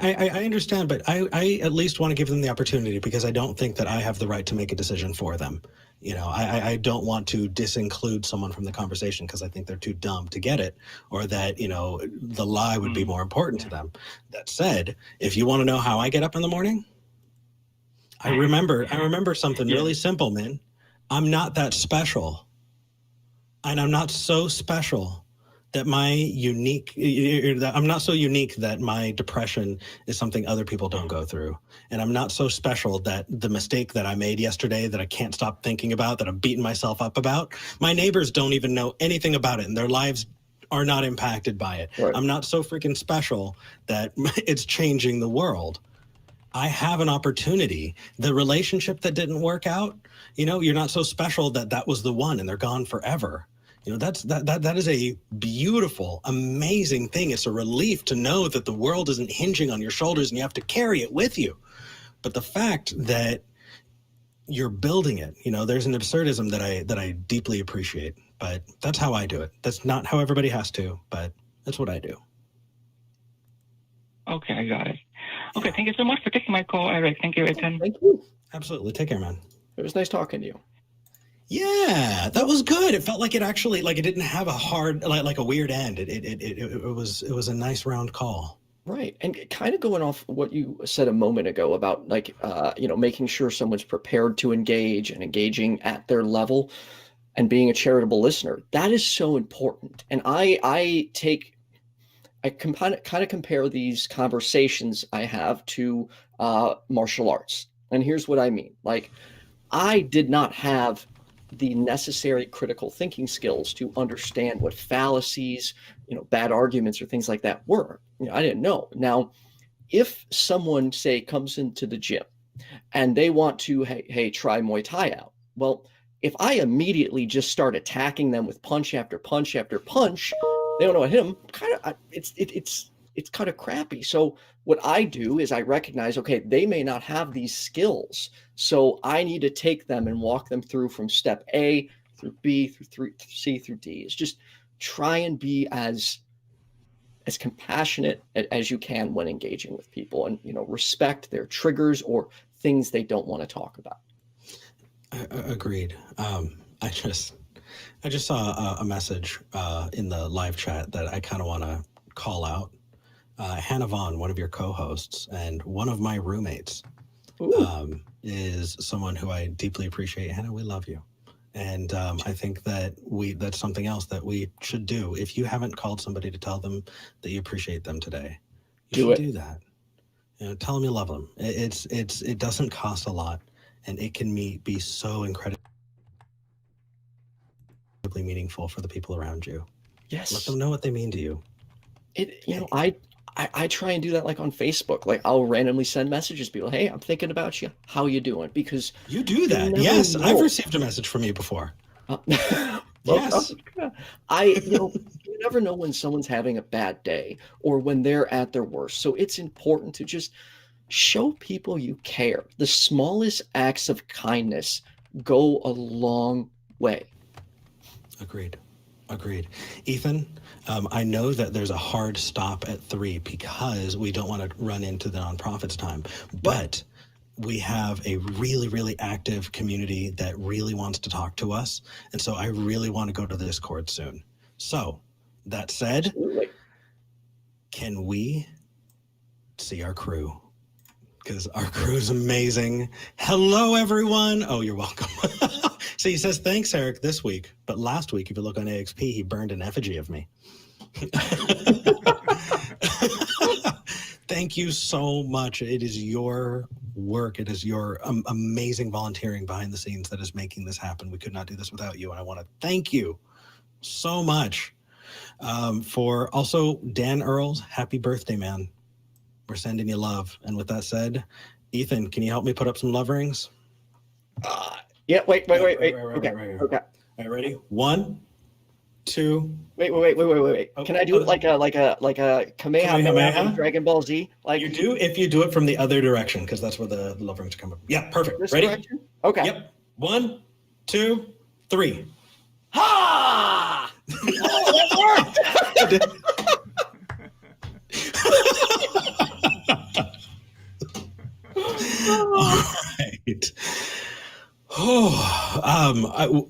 I understand, but I at least want to give them the opportunity because I don't think that I have the right to make a decision for them. You know, I don't want to disinclude someone from the conversation because I think they're too dumb to get it, or that, you know, the lie would be more important to them. That said, if you want to know how I get up in the morning, I remember something really simple, man. I'm not that special. And I'm not so special that I'm not so unique that my depression is something other people don't go through. And I'm not so special that the mistake that I made yesterday that I can't stop thinking about, that I'm beating myself up about, my neighbors don't even know anything about it and their lives are not impacted by it. Right. I'm not so freaking special that it's changing the world. I have an opportunity. The relationship that didn't work out, you know, you're not so special that that was the one and they're gone forever. You know, that is a beautiful, amazing thing. It's a relief to know that the world isn't hinging on your shoulders and you have to carry it with you. But the fact that you're building it, you know, there's an absurdism that I deeply appreciate, but that's how I do it. That's not how everybody has to, but that's what I do. Okay, I got it. Okay, thank you so much for taking my call, Eric. Thank you, Heathen. Thank you. Absolutely. Take care, man. It was nice talking to you. Yeah, that was good. It felt like it actually, like it didn't have a hard, like a weird end. It was a nice round call. Right. And kind of going off what you said a moment ago about like, you know, making sure someone's prepared to engage and engaging at their level and being a charitable listener. That is so important. And I can kind of compare these conversations I have to martial arts. And here's what I mean. Like, I did not have the necessary critical thinking skills to understand what fallacies, you know, bad arguments or things like that were. You know, I didn't know. Now, if someone, say, comes into the gym and they want to, hey, try Muay Thai out. Well, if I immediately just start attacking them with punch after punch after punch, they don't know what hit them. It's kind of crappy. So what I do is I recognize, okay, they may not have these skills. So I need to take them and walk them through from step A through B through C through D. It's just try and be as compassionate as you can when engaging with people, and, you know, respect their triggers or things they don't want to talk about. Agreed. I just saw a message in the live chat that I kind of want to call out. Hannah Vaughn, one of your co-hosts and one of my roommates, is someone who I deeply appreciate. Hannah, we love you. And I think that that's something else that we should do. If you haven't called somebody to tell them that you appreciate them today, you should do that. You know, tell them you love them. It doesn't cost a lot, and it can be so incredibly meaningful for the people around you. Yes. Let them know what they mean to you. You know, I try and do that, like on Facebook. Like, I'll randomly send messages to people, hey, I'm thinking about you. How you doing? Because you do that. Yes, I've received a message from you before. Yes. You never know when someone's having a bad day or when they're at their worst. So it's important to just show people you care. The smallest acts of kindness go a long way. Agreed. Ethan, I know that there's a hard stop at 3 because we don't want to run into the nonprofits time, but we have a really, really active community that really wants to talk to us. And so I really want to go to the Discord soon. So that said, can we see our crew? Because our crew is amazing. Hello, everyone. Oh, you're welcome. So he says, thanks, Eric, this week. But last week, if you look on AXP, he burned an effigy of me. Thank you so much. It is your work. It is your amazing volunteering behind the scenes that is making this happen. We could not do this without you. And I want to thank you so much for also Dan Earls. Happy birthday, man. We're sending you love. And with that said, Ethan, can you help me put up some love rings? Yeah, wait. Okay. Okay. All right, ready? 1, 2. Wait. Oh, can I do it like a Kamehameha from Dragon Ball Z? Like you do if you do it from the other direction, because that's where the love rings come up. Yeah, perfect. This Ready? direction? Okay. Yep. 1, 2, 3. Ha! Oh, that worked! All right.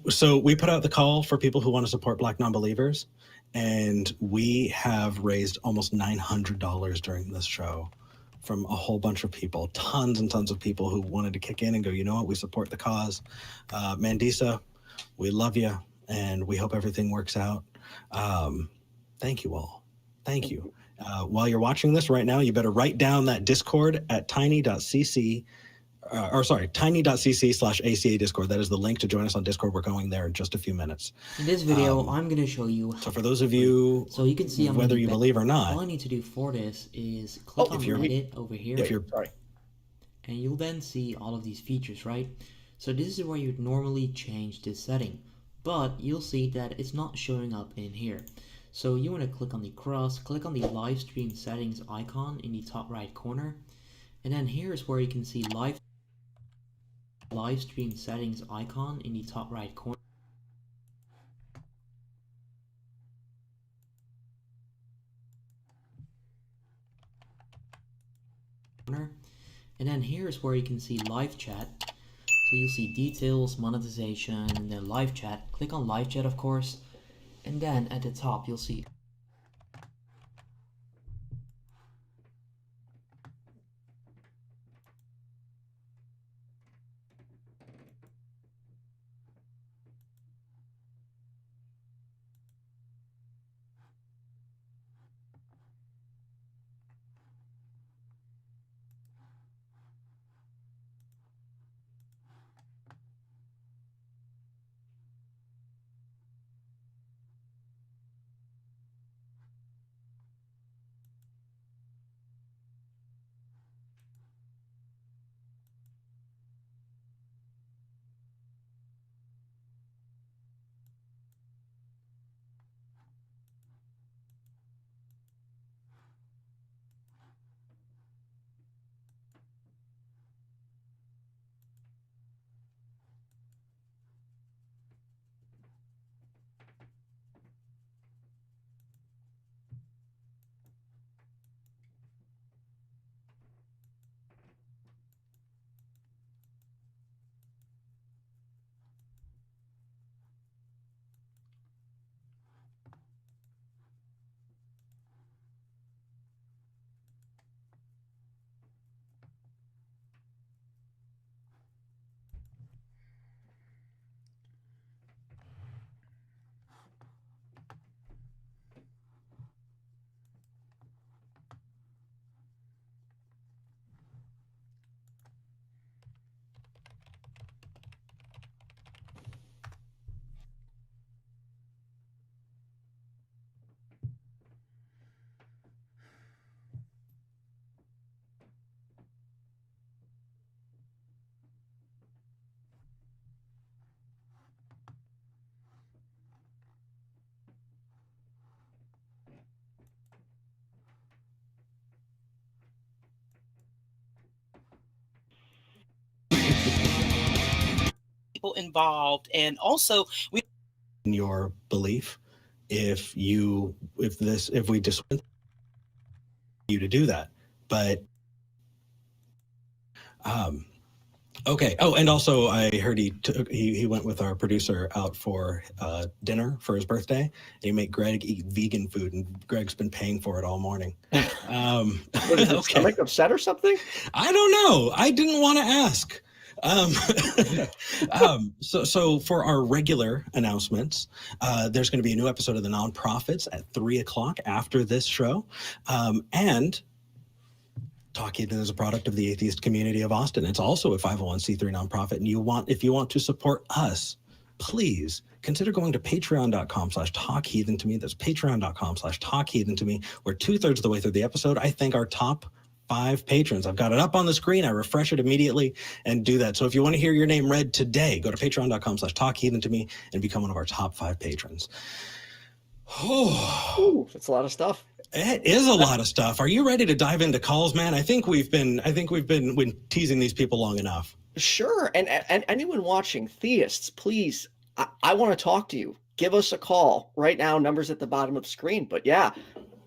So we put out the call for people who want to support Black non-believers, and we have raised almost $900 during this show from a whole bunch of people, tons and tons of people who wanted to kick in and go, you know what, we support the cause. Mandisa, we love you, and we hope everything works out. Thank you all. Thank you. While you're watching this right now, you better write down that Discord at tiny.cc tiny.cc/ACA Discord. That is the link to join us on Discord. We're going there in just a few minutes. In this video, I'm going to show you. So for those of you, so you can see whether you believe or not, all I need to do for this is click on Reddit over here. And you'll then see all of these features, right? So this is where you'd normally change this setting, but you'll see that it's not showing up in here. So you want to click on the cross, click on the live stream settings icon in the top right corner, and then here's where you can see live stream settings icon in the top right corner. And then here's where you can see live chat. So you'll see details, monetization, and then live chat. Click on live chat, of course, and then at the top you'll see involved, and also in your belief, if we just want you to do that, but okay. Oh, and also I heard he went with our producer out for dinner for his birthday, and he made Greg eat vegan food, and Greg's been paying for it all morning. What is his stomach upset or something? I don't know. I didn't want to ask. So for our regular announcements, there's going to be a new episode of the Nonprofits at 3:00 after this show, and Talk Heathen is a product of the Atheist Community of Austin. It's also a 501c3 nonprofit, and if you want to support us, please consider going to patreon.com/talkheathen to me. That's patreon.com/talkheathen to me. We're 2/3 of the way through the episode. I thank our top 5 patrons. I've got it up on the screen. I refresh it immediately and do that. So if you want to hear your name read today, go to patreon.com/talkheathen to me and become one of our top 5 patrons. Oh, ooh, that's a lot of stuff. It is a lot of stuff. Are you ready to dive into calls, man? I think we've been teasing these people long enough. Sure. And anyone watching, theists, please, I want to talk to you. Give us a call right now. Numbers at the bottom of the screen. But yeah,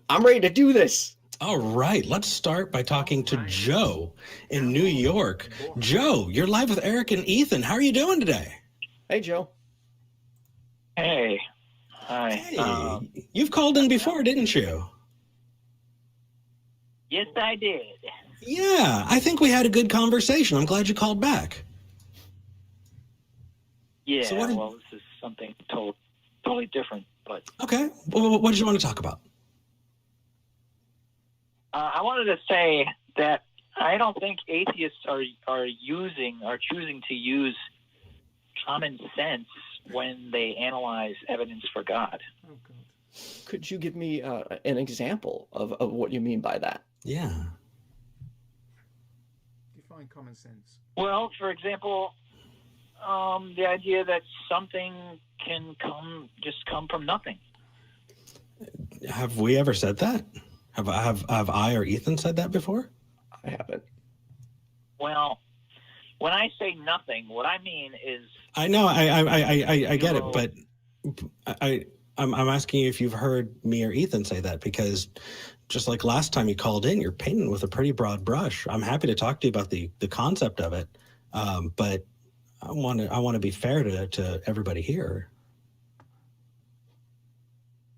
I'm ready to do this. All right, let's start by talking to Joe in New York. Joe, you're live with Eric and Ethan. How are you doing today? Hey, Joe. Hey. Hi. Hey, you've called in before, didn't you? Yes, I did. Yeah, I think we had a good conversation. I'm glad you called back. Yeah, So well, this is something totally different, but... Okay, well, what did you want to talk about? I wanted to say that I don't think atheists are choosing to use common sense when they analyze evidence for God. Oh, God. Could you give me an example of what you mean by that? Yeah. Define common sense. Well, for example, the idea that something can come from nothing. Have we ever said that? Have I or Ethan said that before? I haven't. Well, when I say nothing, what I mean is... I know, I get it, but I'm asking you if you've heard me or Ethan say that, because just like last time you called in, you're painting with a pretty broad brush. I'm happy to talk to you about the concept of it, but I want to be fair to everybody here.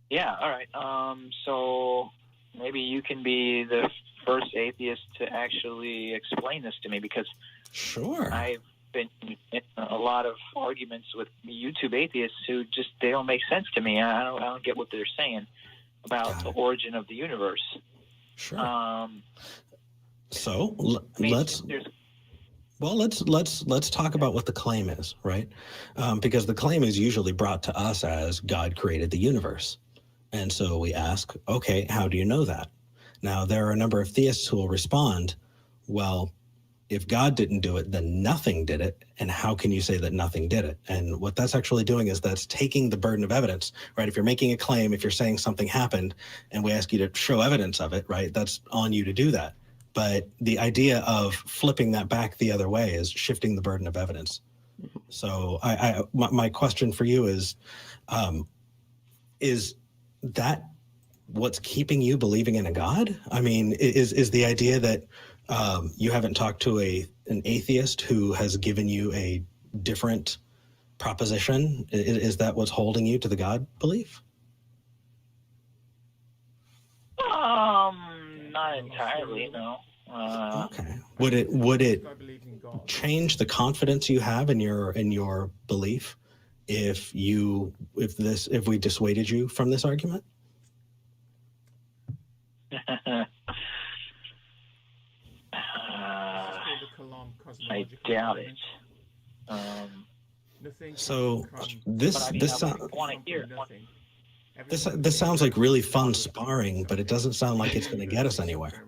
Yeah, all right. So maybe you can be the first atheist to actually explain this to me, because sure, I've been in a lot of arguments with YouTube atheists who they don't make sense to me. I don't get what they're saying about the origin of the universe. Sure. So let's talk about what the claim is, right? Because the claim is usually brought to us as God created the universe. And so we ask, okay, how do you know that? Now, there are a number of theists who will respond, well, if God didn't do it, then nothing did it. And how can you say that nothing did it? And what that's actually doing is that's taking the burden of evidence, right? If you're making a claim, if you're saying something happened and we ask you to show evidence of it, right? That's on you to do that. But the idea of flipping that back the other way is shifting the burden of evidence. So my question for you is that what's keeping you believing in a God? I mean, is the idea that you haven't talked to an atheist who has given you a different proposition? Is that what's holding you to the God belief? Not entirely, no. Okay. Would it change the confidence you have in your belief if we dissuaded you from this argument? I doubt it. So this sounds like really fun sparring, but it doesn't sound like it's going to get us anywhere.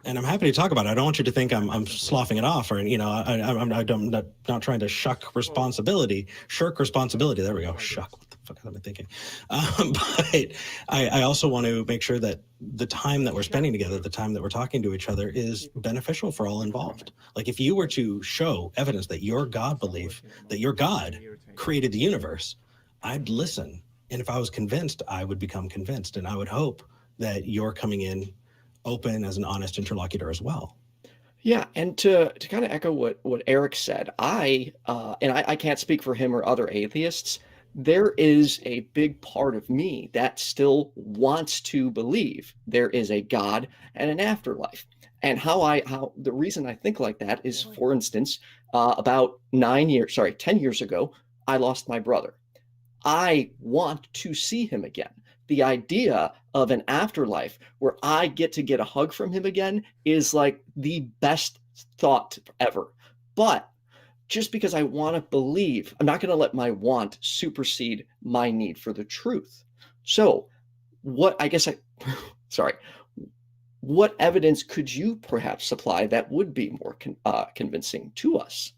And I'm happy to talk about it. I don't want you to think I'm sloughing it off, or I'm not trying to shirk responsibility. There we go. Shuck. What the fuck am I thinking? But I also want to make sure that the time that we're spending together, the time that we're talking to each other, is beneficial for all involved. Like if you were to show evidence that your God belief, that your God created the universe, I'd listen. And if I was convinced, I would become convinced. And I would hope that you're coming in open as an honest interlocutor as well. Yeah, and to kind of echo what Eric said, I can't speak for him or other atheists. There is a big part of me that still wants to believe there is a God and an afterlife. And the reason I think like that is, for instance, about 10 years ago, I lost my brother. I want to see him again. The idea of an afterlife where I get to get a hug from him again is like the best thought ever. But just because I want to believe, I'm not going to let my want supersede my need for the truth. So what evidence could you perhaps supply that would be more convincing to us?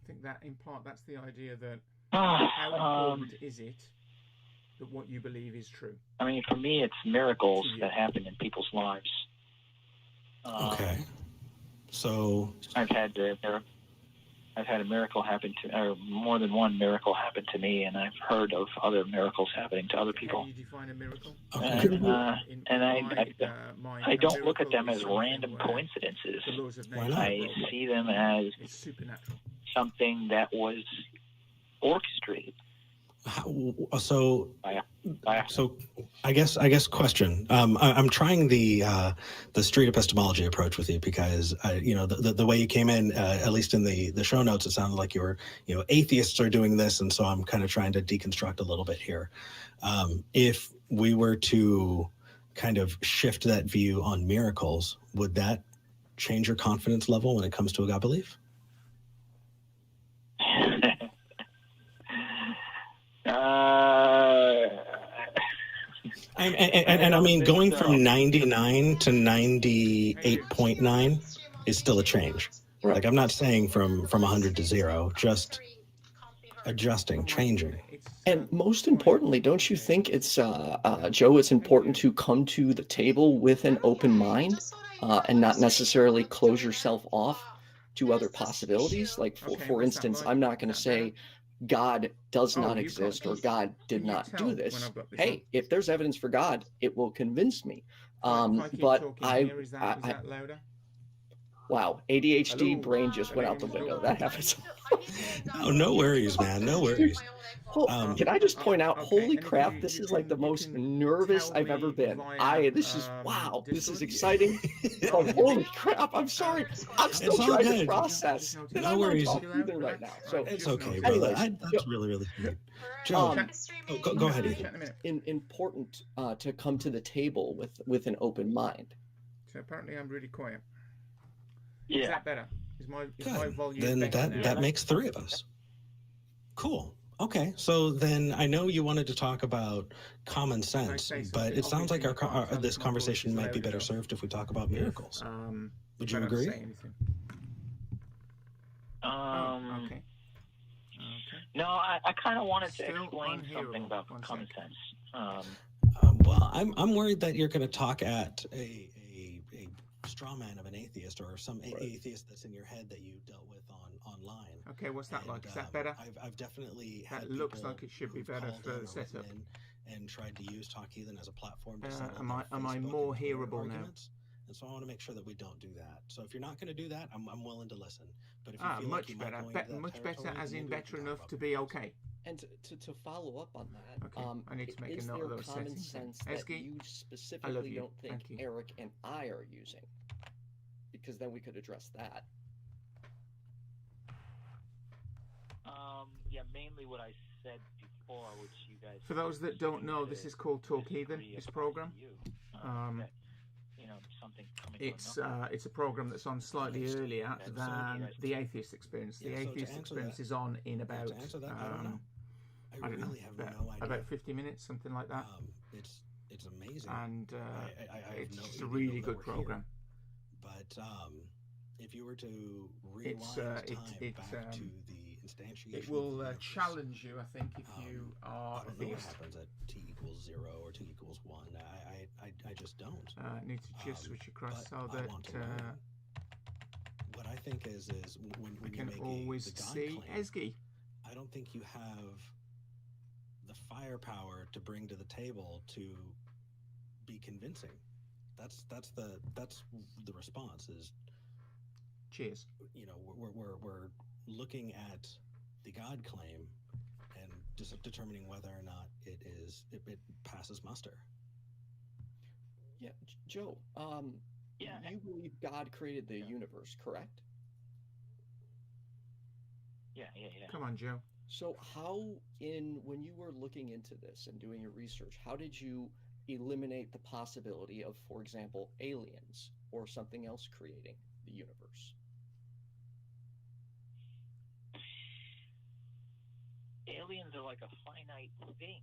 I think that in part, that's the idea that how important is it that what you believe is true? I mean, for me, it's miracles that happen in people's lives. Okay. So I've had I've had a miracle happen to, or more than one miracle happen to me, and I've heard of other miracles happening to other people. How do you define a miracle? And I don't look at them as random coincidences. I see them as something that was orchestrated. So I guess question. I'm trying the street epistemology approach with you because the way you came in, at least in the show notes, it sounded like you were atheists are doing this, and so I'm kind of trying to deconstruct a little bit here. If we were to kind of shift that view on miracles, would that change your confidence level when it comes to a God belief? And I mean, going from 99 to 98.9 is still a change. Right. Like, I'm not saying from 100 to 0, just adjusting, changing. And most importantly, don't you think it's, Joe, it's important to come to the table with an open mind and not necessarily close yourself off to other possibilities? Like, for instance, I'm not going to say God does not exist or God did not do this. Hey, if there's evidence for God, it will convince me. But wow, ADHD brain just went out the window. That happens. No worries, man. No worries. Can I just point out, holy crap, this is like the most nervous I've ever been. This is exciting. Oh, holy crap, I'm sorry. I'm still trying to process. No worries. Right now. So it's okay, brother. That's really good. Joe, go ahead, Heathen. Important to come to the table with an open mind. So apparently I'm really quiet. Yeah. Is that better? Is my volume then better that makes 3 of us. Cool. Okay, so then I know you wanted to talk about common sense, but it sounds like this conversation might be better served if we talk about miracles. Would you agree? Okay. No, I kind of wanted to explain something about common sense. Well, I'm worried that you're going to talk at a straw man of an atheist or some atheist that's in your head that you dealt with online. Okay, what's that like? Is that better? I've definitely had that looks like it should be better for the setup. And tried to use Talk Heathen as a platform to am I more hearable now? And so I want to make sure that we don't do that. So if you're not going to do that, I'm willing to listen. But if you feel much like better, much better, as in better enough to be okay. And to follow up on that, I need to make a note of those common settings. sense that you specifically don't think Eric and I are using? Because then we could address that. Yeah, mainly what I said before, which you guys. For those that don't know, this is called Talk Heathen. This program. Something it's a program that's on slightly earlier than the Atheist Experience. The Atheist Experience is on in about I don't know, about 50 minutes, something like that. It's amazing, and it's just a really good program. But if you were to rewind time back to the instantiation, it will challenge you. I think if you are I don't know what happens at t=0 or t=1. I just don't. Need to just switch across so that. What I think is when I can always see Esgy. I don't think you have the firepower to bring to the table to be convincing. That's the response is. Cheers. We're looking at the God claim and just determining whether or not it passes muster. Yeah, Joe. You believe God created the universe, correct? Yeah. Come on, Joe. So when you were looking into this and doing your research, how did you eliminate the possibility of, for example, aliens or something else creating the universe? Aliens are like a finite thing,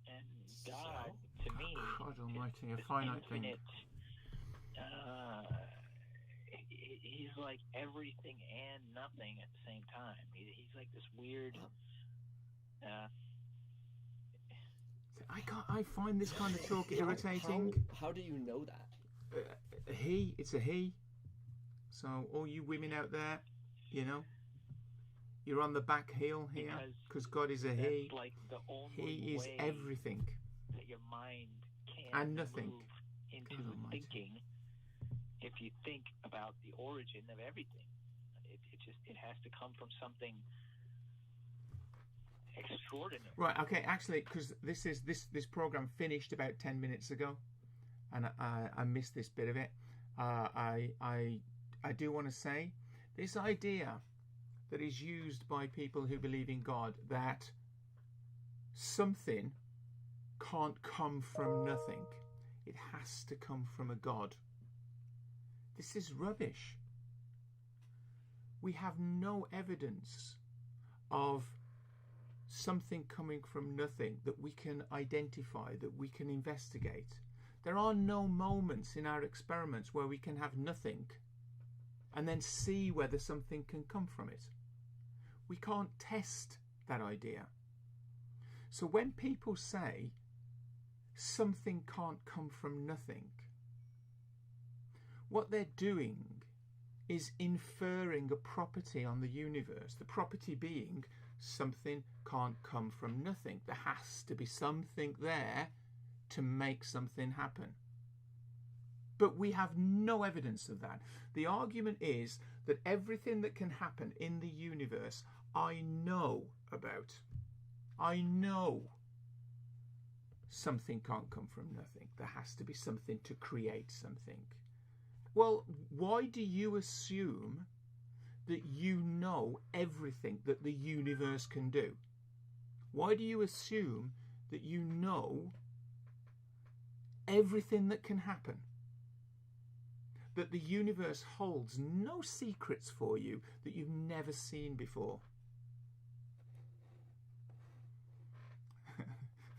and God, to me, God Almighty, a finite thing. He's like everything and nothing at the same time. He's like this weird. I find this kind of talk irritating. How do you know that? It's a he. So all you women out there, You're on the back heel here because God is a He. Like the only He is everything. That your mind can and nothing move into thinking. If you think about the origin of everything, it has to come from something extraordinary. Right. Okay. Actually, because this program finished about 10 minutes ago, and I missed this bit of it. I do want to say this idea that is used by people who believe in God, that something can't come from nothing. It has to come from a God. This is rubbish. We have no evidence of something coming from nothing that we can identify, that we can investigate. There are no moments in our experiments where we can have nothing and then see whether something can come from it. We can't test that idea. So when people say something can't come from nothing, what they're doing is inferring a property on the universe, the property being something can't come from nothing. There has to be something there to make something happen. But we have no evidence of that. The argument is that everything that can happen in the universe, I know about. I know something can't come from nothing. There has to be something to create something. Well, why do you assume that you know everything that the universe can do? Why do you assume that you know everything that can happen? That the universe holds no secrets for you that you've never seen before?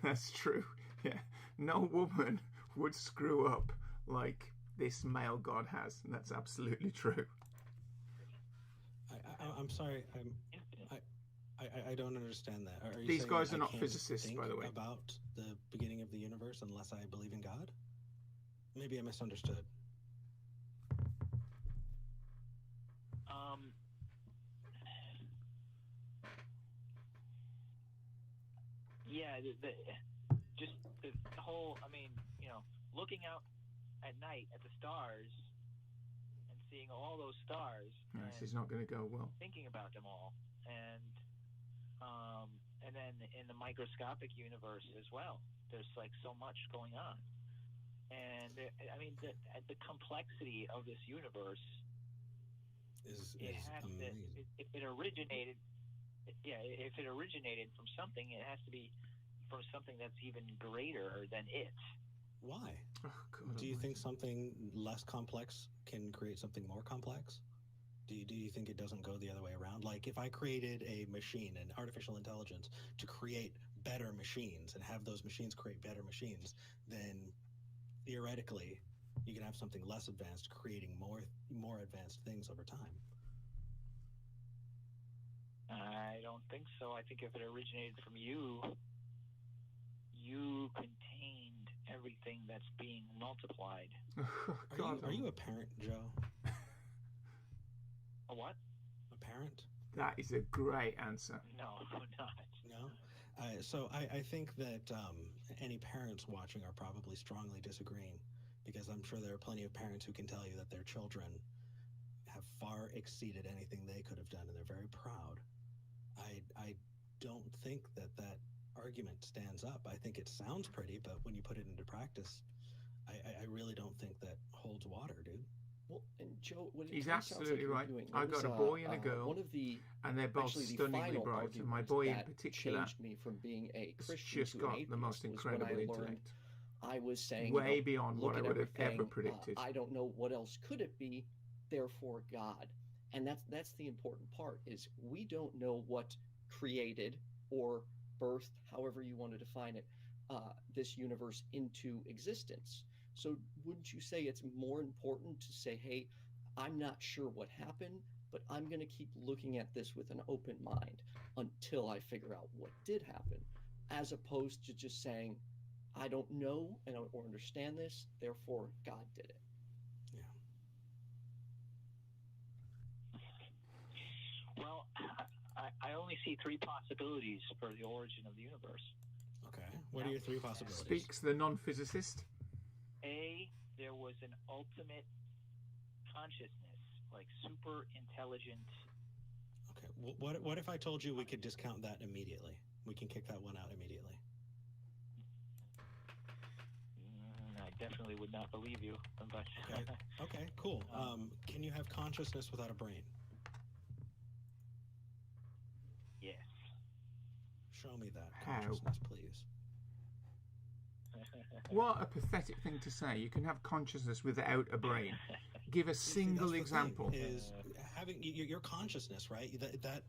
That's true. Yeah, no woman would screw up like this male God has, and that's absolutely true. I'm sorry. I don't understand that. Are you These saying guys are I not can't physicists, think by the way. About the beginning of the universe unless I believe in God? Maybe I misunderstood. Yeah, just the whole, looking out at night at the stars and seeing all those stars. This is not going to go well. Thinking about them all, and then in the microscopic universe as well, there's like so much going on, and the complexity of this universe is amazing. If it originated from something, it has to be from something that's even greater than it. Why? Oh, God, do you think something less complex can create something more complex? Do you think it doesn't go the other way around? Like if I created a machine, an artificial intelligence, to create better machines and have those machines create better machines, then theoretically you can have something less advanced creating more advanced things over time. I don't think so. I think if it originated from you, you contained everything that's being multiplied. Are you a parent, Joe? A what? A parent? That is a great answer. No, not. No? So I think that any parents watching are probably strongly disagreeing, because I'm sure there are plenty of parents who can tell you that their children have far exceeded anything they could have done, and they're very proud. I don't think that argument stands up. I think it sounds pretty, but when you put it into practice, I really don't think that holds water, dude. Well, and Joe, what he's absolutely right. I got a boy and a girl, and they're both stunningly bright. And my boy in particular changed me from being a Christian just got the most incredible intellect. I was saying way beyond what I would have ever predicted. I don't know what else could it be. Therefore, God, and that's the important part. Is we don't know what created or birthed, however you want to define it, this universe into existence. So wouldn't you say it's more important to say, hey, I'm not sure what happened, but I'm going to keep looking at this with an open mind until I figure out what did happen, as opposed to just saying, I don't know or understand this, therefore God did it. Yeah. Well, I see three possibilities for the origin of the universe. Okay. What are your three possibilities? Speaks the non-physicist. A, there was an ultimate consciousness, like super intelligent. Okay. What if I told you we could discount that immediately? We can kick that one out immediately. I definitely would not believe you. But okay. Okay. Cool. Can you have consciousness without a brain? Yes. Show me that consciousness, please. What a pathetic thing to say. You can have consciousness without a brain. Give a single example. Is having your consciousness, right? That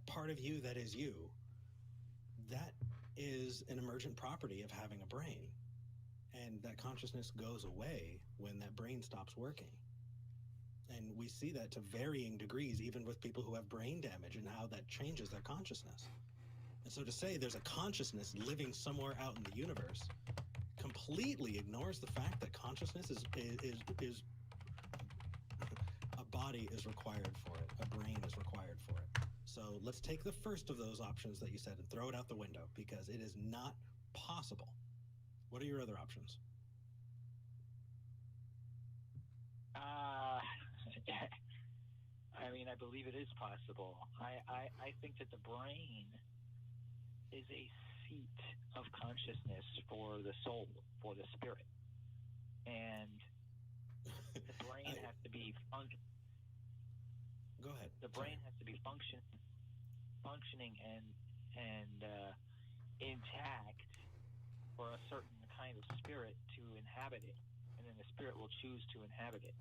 part of you that is you. That is an emergent property of having a brain, and that consciousness goes away when that brain stops working. And we see that to varying degrees, even with people who have brain damage, and how that changes their consciousness. And so to say there's a consciousness living somewhere out in the universe completely ignores the fact that consciousness is a body is required for it, a brain is required for it. So let's take the first of those options that you said and throw it out the window, because it is not possible. What are your other options? I mean, I believe it is possible. I think that the brain is a seat of consciousness for the soul, for the spirit. And the brain has to be Go ahead. The brain has to be functioning and intact for a certain kind of spirit to inhabit it, and then the spirit will choose to inhabit it.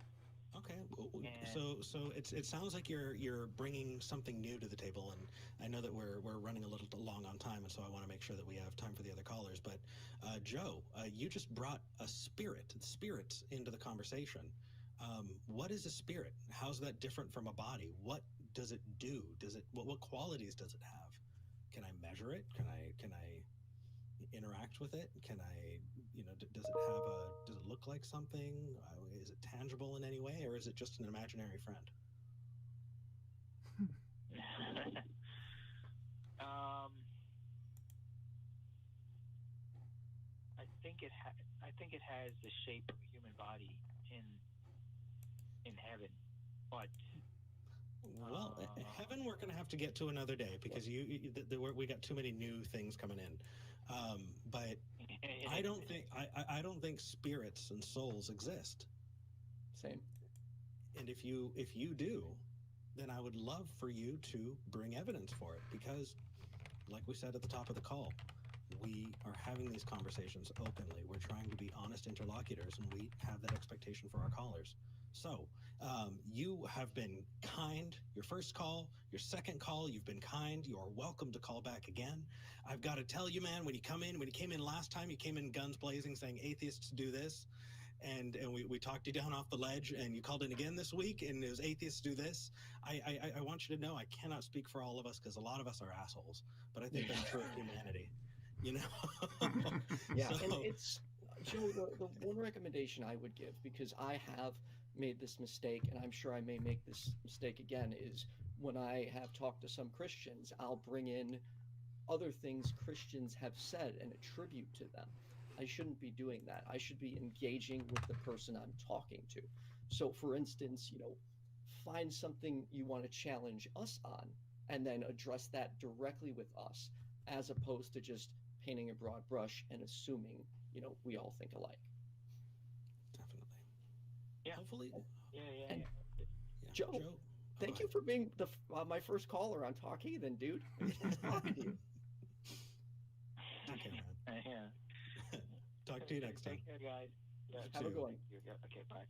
Okay, so it sounds like you're bringing something new to the table, and I know that we're running a little long on time, and so I want to make sure that we have time for the other callers. But Joe, you just brought spirits into the conversation. What is a spirit? How's that different from a body? What does it do? What qualities does it have? Can I measure it? Can I interact with it? Can I, does it look like something? Is it tangible in any way, or is it just an imaginary friend? I think it has the shape of a human body in heaven, but heaven we're going to have to get to another day, because we got too many new things coming in. But I don't think spirits and souls exist. Same. And if you do, then I would love for you to bring evidence for it, because like we said at the top of the call, we are having these conversations openly. We're trying to be honest interlocutors, and we have that expectation for our callers. So you have been kind. Your first call, your second call, you've been kind. You are welcome to call back again. I've got to tell you, man, when you came in last time, you came in guns blazing saying atheists do this. And we talked you down off the ledge, and you called in again this week, and it was atheists do this. I want you to know I cannot speak for all of us, because a lot of us are assholes, but I think that's true of humanity. Yeah, so, and it's, Joe, the one recommendation I would give, because I have made this mistake, and I'm sure I may make this mistake again, is when I have talked to some Christians, I'll bring in other things Christians have said and attribute to them. I shouldn't be doing that. I should be engaging with the person I'm talking to. So, for instance, find something you want to challenge us on, and then address that directly with us, as opposed to just painting a broad brush and assuming, we all think alike. Definitely. Yeah. Hopefully. Yeah. Joe, thank you for being my first caller on Talk Heathen, dude. It's nice talking to you. Okay, man. Yeah. Talk to you next time. Take care, guys. Yeah, have a good one. Yeah, okay, bye.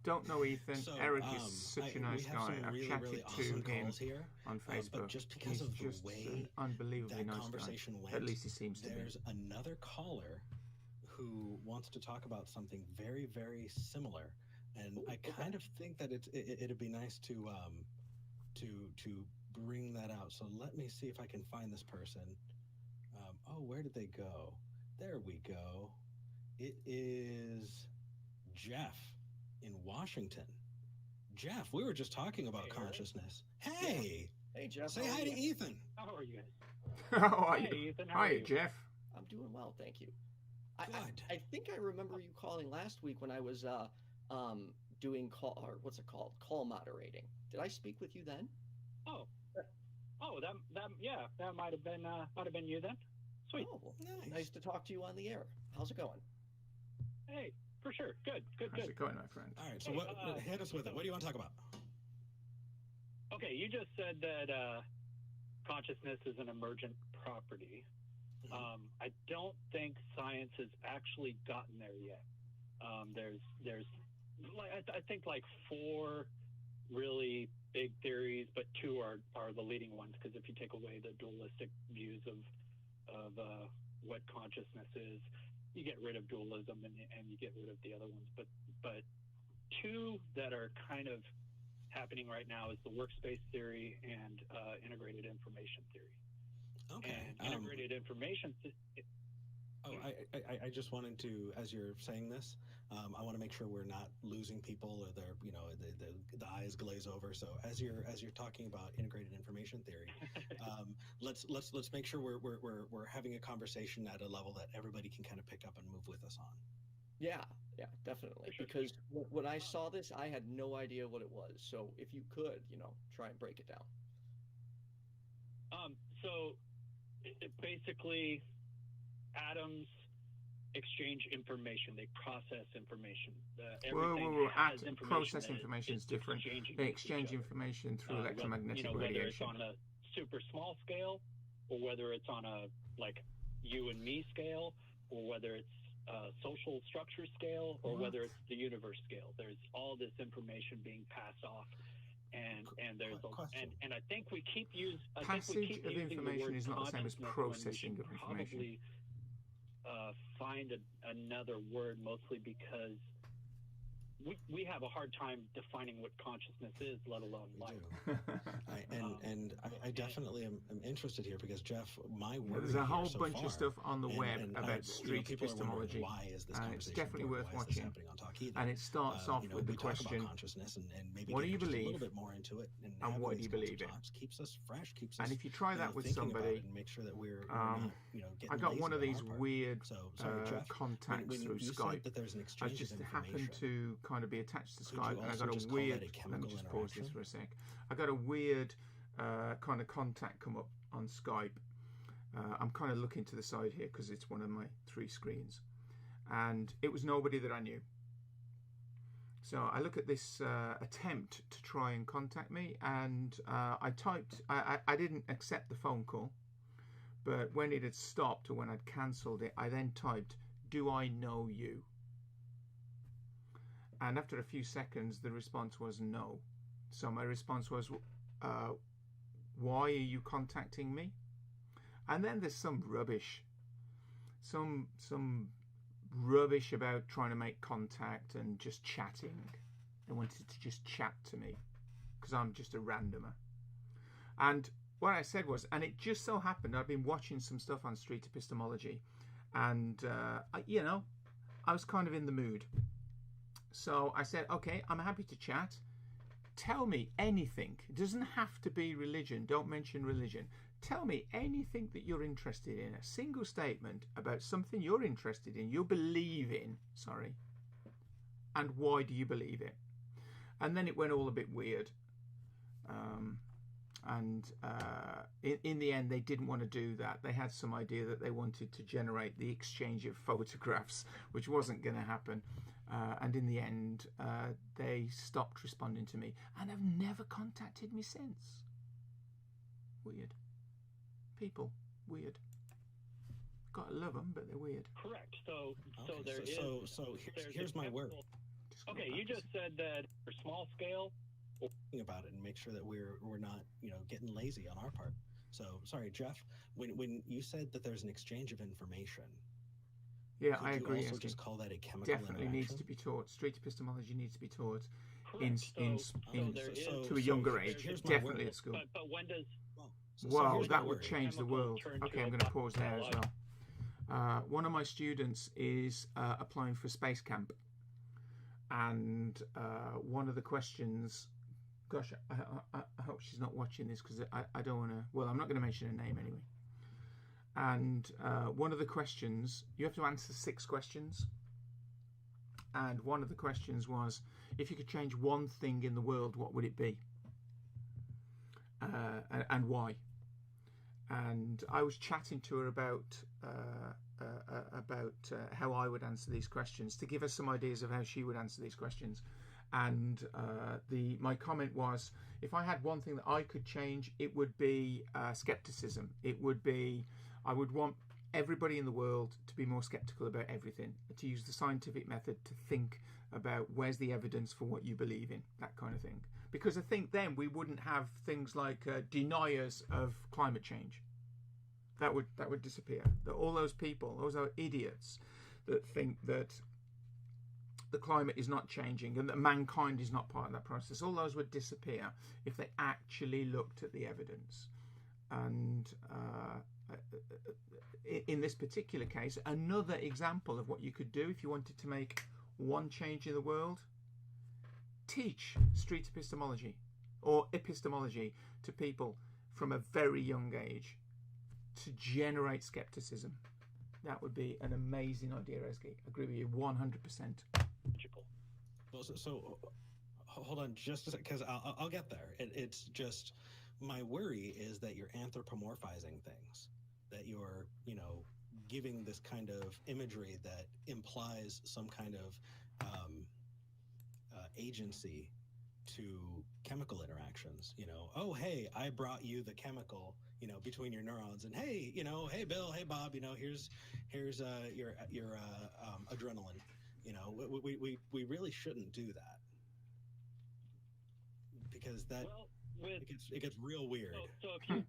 Don't know Ethan. So, Eric is such a nice guy. I've really, chatted really to awesome him calls here, on Facebook. But just because He's of the just way an unbelievably that nice conversation guy. went, At least he seems to be. There's another caller who wants to talk about something very, very similar, and I kind of think that it'd be nice to bring that out. So let me see if I can find this person. Where did they go? There we go. It is Jeff in Washington. Jeff, we were just talking about consciousness. Hey, Hey, Jeff. Say hi to Ethan. How are you guys? How are Hey, you? Ethan. Hi, Jeff. I'm doing well, thank you. Good. I think I remember you calling last week when I was doing call moderating. Did I speak with you then? Oh, that might have been you then. Sweet. Oh, well, nice to talk to you on the air. How's it going? Hey, for sure. Good. How's it going, my friend? All right. So hit us with it. What do you want to talk about? Okay, you just said that consciousness is an emergent property. Mm-hmm. I don't think science has actually gotten there yet. There's I think like 4 really big theories, but 2 are the leading ones, because if you take away the dualistic views of what consciousness is, you get rid of dualism and you get rid of the other ones. But 2 that are kind of happening right now is the workspace theory and integrated information theory. Okay. And integrated information. I just wanted to, as you're saying this, I want to make sure we're not losing people, or the eyes glaze over. So as you're talking about integrated information theory, let's make sure we're having a conversation at a level that everybody can kind of pick up and move with us on. Yeah, definitely. Because when I saw this, I had no idea what it was. So if you could, try and break it down. So basically, atoms exchange information. They process information. Process information is different. They exchange information through electromagnetic radiation. Whether it's on a super small scale, or whether it's on a like you and me scale, or whether it's social structure scale, or whether it's the universe scale. There's all this information being passed off, and there's and I think we keep using passage of information is not the same as processing of information. Probably find another word, mostly because we have a hard time defining what consciousness is, let alone life. I definitely am interested here, because Jeff, my work. There's a whole bunch of stuff on the web about street epistemology. Why is this conversation? It's definitely worth watching. On Talk Heathen? And it starts off with the question: consciousness, and maybe what do you a believe? little bit more into it, and what do you believe in? Keeps us fresh. Keeps us. And if you try that with somebody, and make sure that we're not, getting I got one of these part. weird Jeff, contacts through Skype. That there's an exchange I just of happened to kind of be attached to Skype, and I got a weird. Let me just pause this for a sec. I got a weird kind of contact come up on Skype. I'm kind of looking to the side here because it's one of my 3 screens, and it was nobody that I knew. So I look at this attempt to try and contact me, and I typed. I didn't accept the phone call, but when it had stopped, or when I'd cancelled it, I then typed, "Do I know you?" And after a few seconds, the response was no. So my response was, why are you contacting me? And then there's some rubbish. Some rubbish about trying to make contact and just chatting. They wanted to just chat to me because I'm just a randomer. And what I said was, and it just so happened, I'd been watching some stuff on street epistemology, and I was kind of in the mood. So I said, okay, I'm happy to chat. Tell me anything. It doesn't have to be religion. Don't mention religion. Tell me anything that you're interested in. A single statement about something you're interested in, you believe in, and why do you believe it? And then it went all a bit weird. In the end, they didn't want to do that. They had some idea that they wanted to generate the exchange of photographs, which wasn't going to happen. And in the end, they stopped responding to me and have never contacted me since. Weird. People, weird. Gotta love them, but they're weird. Correct. So here's my word. Okay, you just said that for small scale. About it and make sure that we're not getting lazy on our part. So sorry, Jeff, when you said that there's an exchange of information, I agree. Also just call that a chemical definitely needs to be taught. Street epistemology needs to be taught to a younger age. Definitely at school. But when does that would change the world. Okay, I'm going to pause there as well. One of my students is applying for space camp, and one of the questions gosh, I hope she's not watching this, because I don't want to. Well, I'm not going to mention her name anyway. And one of the questions, you have to answer 6 questions. And one of the questions was, if you could change one thing in the world, what would it be? And why? And I was chatting to her about how I would answer these questions, to give us some ideas of how she would answer these questions. And my comment was, if I had one thing that I could change, it would be skepticism. It would be, I would want everybody in the world to be more skeptical about everything, to use the scientific method to think about where's the evidence for what you believe in, that kind of thing. Because I think then we wouldn't have things like deniers of climate change. That would disappear. That all those people, those are idiots that think that the climate is not changing and that mankind is not part of that process. All those would disappear if they actually looked at the evidence. And in this particular case, another example of what you could do if you wanted to make one change in the world: teach street epistemology or epistemology to people from a very young age to generate skepticism. That would be an amazing idea, Esgy. I agree with you 100%. Well, so hold on just a second, because I'll get there. It's just, my worry is that you're anthropomorphizing things, that you're, giving this kind of imagery that implies some kind of agency to chemical interactions. Oh, hey, I brought you the chemical, between your neurons, and hey, hey Bill, hey Bob, here's your adrenaline. We really shouldn't do that, because that it gets real weird. So if you,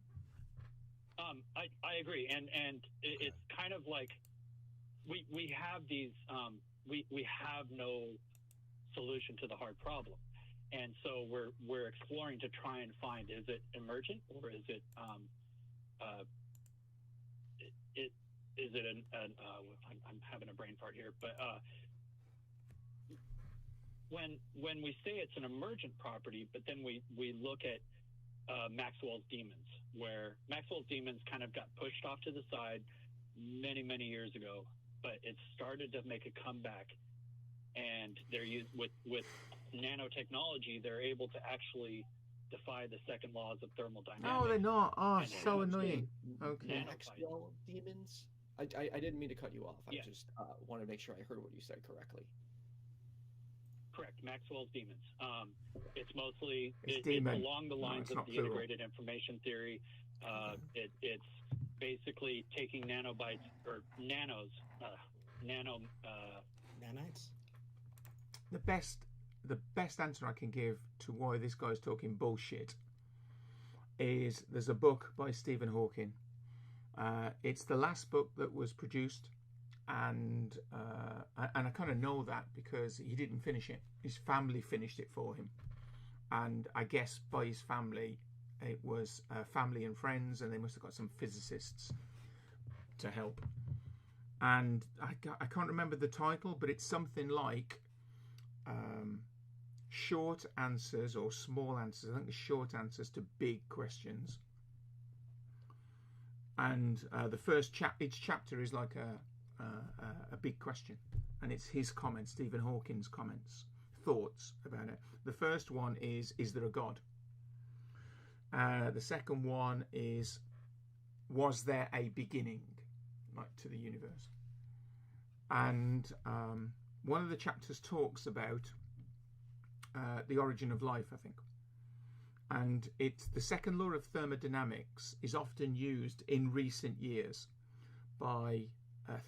I agree, and it's kind of like we have these we have no solution to the hard problem, and so we're exploring to try and find, is it emergent, or is it is it I'm having a brain fart here, but when we say it's an emergent property, but then we look at Maxwell's demons, where Maxwell's demons kind of got pushed off to the side many years ago, but it started to make a comeback, and they're used with nanotechnology. They're able to actually defy the second laws of thermodynamics. Oh, they're not. Oh, so annoying. Okay. Maxwell demons. I didn't mean to cut you off. I Yeah. just wanted to make sure I heard what you said correctly. Correct, Maxwell's demons. It's mostly it's along the lines of the plural. integrated information theory. It's basically taking nanobytes or nanos, Nanites? The best answer I can give to why this guy's talking bullshit is, there's a book by Stephen Hawking. It's the last book that was produced, and I kind of know that because he didn't finish it. His family finished it for him, and I guess by his family it was family and friends, and they must have got some physicists to help. And I can't remember the title, but it's something like short answers or small answers. I think it's short answers to big questions. And the first each chapter is like a big question, and it's his comments, Stephen Hawking's comments, thoughts about it. The first one is there a God? The second one is, was there a beginning, like, to the universe? And one of the chapters talks about the origin of life, I think. And it's the second law of thermodynamics is often used in recent years by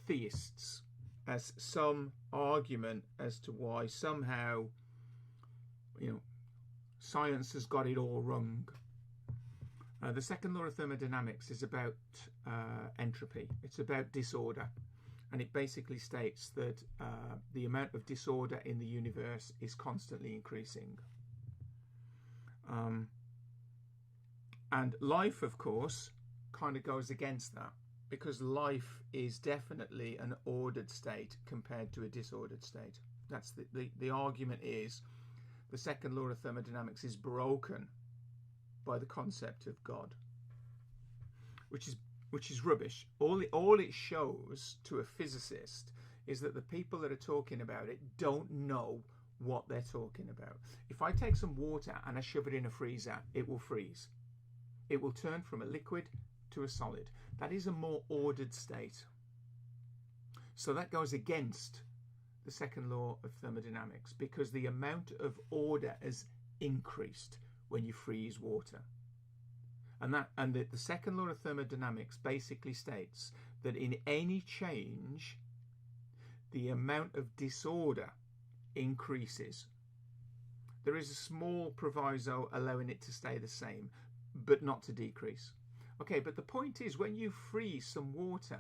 theists as some argument as to why somehow, science has got it all wrong. The second law of thermodynamics is about entropy. It's about disorder. And it basically states that the amount of disorder in the universe is constantly increasing. And life, of course, kind of goes against that, because life is definitely an ordered state compared to a disordered state. That's the argument is the second law of thermodynamics is broken by the concept of God, which is rubbish. All it shows to a physicist is that the people that are talking about it don't know what they're talking about. If I take some water and I shove it in a freezer, it will freeze. It will turn from a liquid to a solid. That is a more ordered state. So that goes against the second law of thermodynamics, because the amount of order has increased when you freeze water. And the second law of thermodynamics basically states that in any change, the amount of disorder increases. There is a small proviso allowing it to stay the same, but not to decrease. Okay, but the point is, when you freeze some water,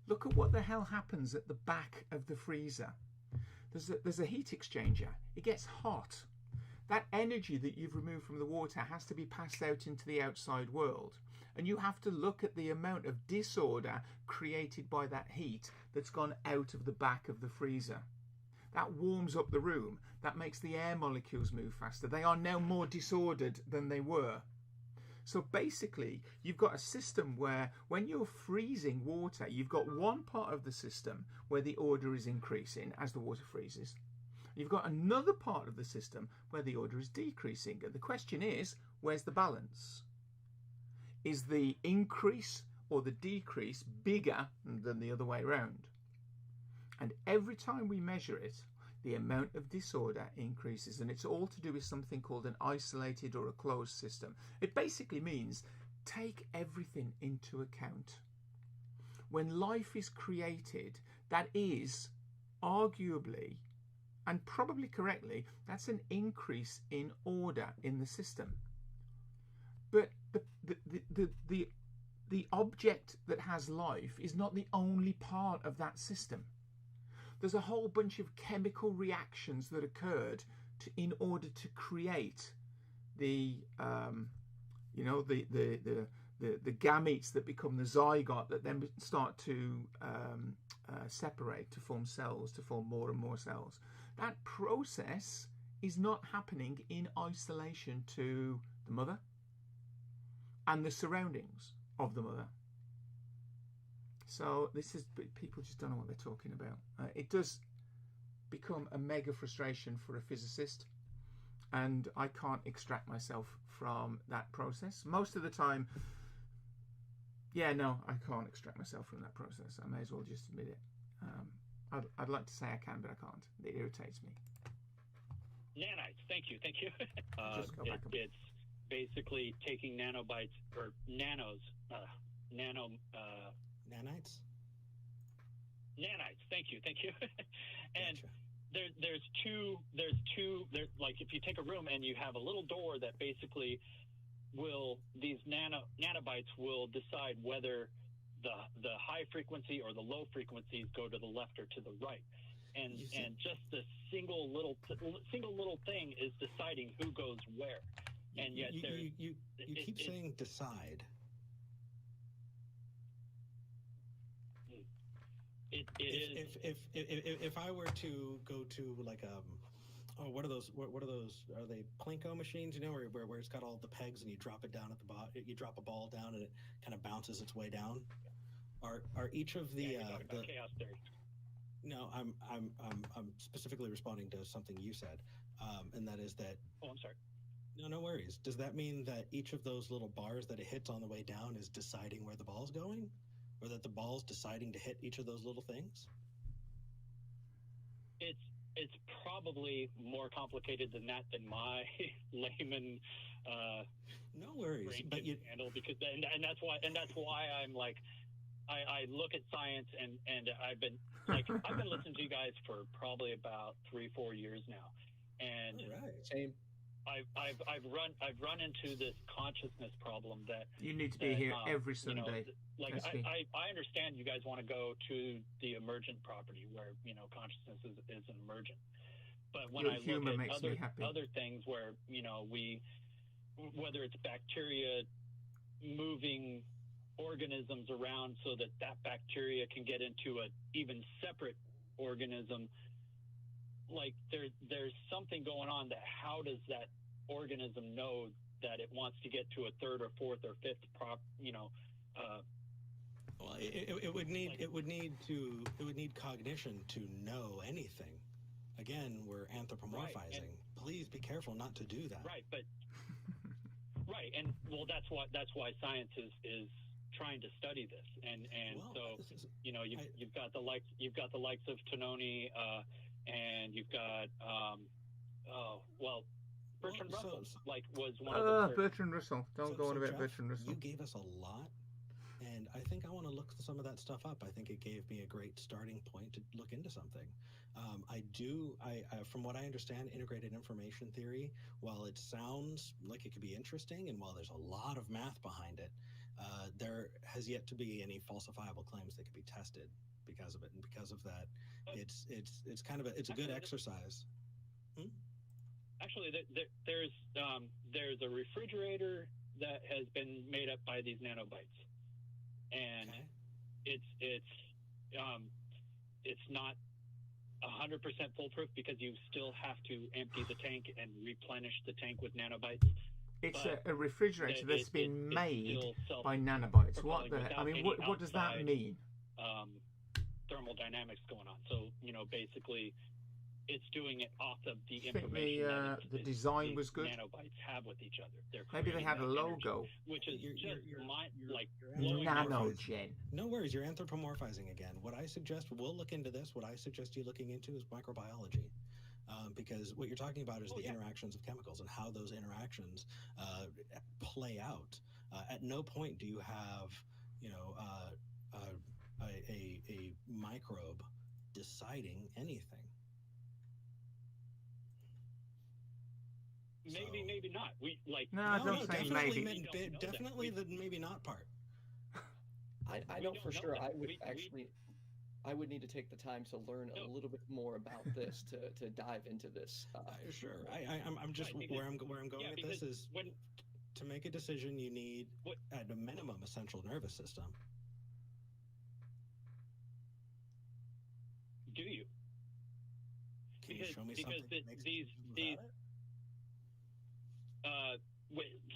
look at what the hell happens at the back of the freezer. There's a heat exchanger. It gets hot. That energy that you've removed from the water has to be passed out into the outside world. And you have to look at the amount of disorder created by that heat that's gone out of the back of the freezer. That warms up the room. That makes the air molecules move faster. They are now more disordered than they were. So basically, you've got a system where when you're freezing water, you've got one part of the system where the order is increasing as the water freezes. You've got another part of the system where the order is decreasing. And the question is, where's the balance? Is the increase or the decrease bigger than the other way around? And every time we measure it, the amount of disorder increases, and it's all to do with something called an isolated or a closed system. It basically means take everything into account. When life is created, that is arguably, and probably correctly, that's an increase in order in the system. But the object that has life is not the only part of that system. There's a whole bunch of chemical reactions that occurred in order to create the gametes that become the zygote that then start to separate to form cells, to form more and more cells. That process is not happening in isolation to the mother and the surroundings of the mother. So this is, people just don't know what they're talking about. It does become a mega frustration for a physicist, and I can't extract myself from that process. Most of the time, I can't extract myself from that process. I may as well just admit it. I'd like to say I can, but I can't. It irritates me. Nanites, thank you. Just go back it's basically taking nanobytes or nanos, Nanites? Nanites. Thank you. And Gotcha. there's two, like if you take a room and you have a little door that basically these nanobytes will decide whether the high frequency or the low frequencies go to the left or to the right. And just the single little thing is deciding who goes where. And yet you keep saying decide. If I were to go to like what are those? Are they Plinko machines? You know, where it's got all the pegs and you drop it down at the bottom. You drop a ball down and it kind of bounces its way down. Are each of the you're talking about chaos theory? No, I'm specifically responding to something you said, and that is that. Oh, I'm sorry. No worries. Does that mean that each of those little bars that it hits on the way down is deciding where the ball's going? Or that the ball's deciding to hit each of those little things? It's probably more complicated than that, than my layman no worries, but you handle, because and that's why I'm like I look at science and I've been listening to you guys for probably about 3-4 years now, and right. Same. I've run into this consciousness problem that you need to be here every Sunday. I understand you guys want to go to the emergent property where consciousness is an emergent, but when I look at other things where whether it's bacteria moving organisms around so that bacteria can get into a even separate organism, like there's something going on. That how does that organism know that it wants to get to a third or fourth or fifth well, it would need cognition to know anything. Again, we're anthropomorphizing. Right, please be careful not to do that. Right, but right, and well, that's why science is trying to study this, and well, so you've got the likes of Tononi, and you've got Bertrand Russell was one of the first. Bertrand Russell. Don't go on about Jeff, Bertrand Russell. You gave us a lot. And I think I want to look some of that stuff up. I think it gave me a great starting point to look into something. From what I understand, integrated information theory, while it sounds like it could be interesting, and while there's a lot of math behind it, there has yet to be any falsifiable claims that could be tested because of it. And because of that, it's kind of a good exercise. Actually, there's a refrigerator that has been made up by these nanobites. And it's not 100% foolproof because you still have to empty the tank and replenish the tank with nanobites. It's a refrigerator that's been made by nanobites. What does that mean? Thermodynamics going on. So basically, it's doing it off of the information the design was good. Nanobites have with each other. Maybe they had a logo, energy, which is nanogen. No worries, you're anthropomorphizing again. What I suggest, we'll look into this. What I suggest you looking into is microbiology, because what you're talking about is the interactions of chemicals and how those interactions play out. At no point do you have, a microbe deciding anything. Maybe not. Definitely the maybe not part. I know for sure. I would need to take the time to learn a little bit more about this to dive into this. Sure. I'm just where I'm going with this is to make a decision. You need at a minimum a central nervous system. Do you? Can you show me something? These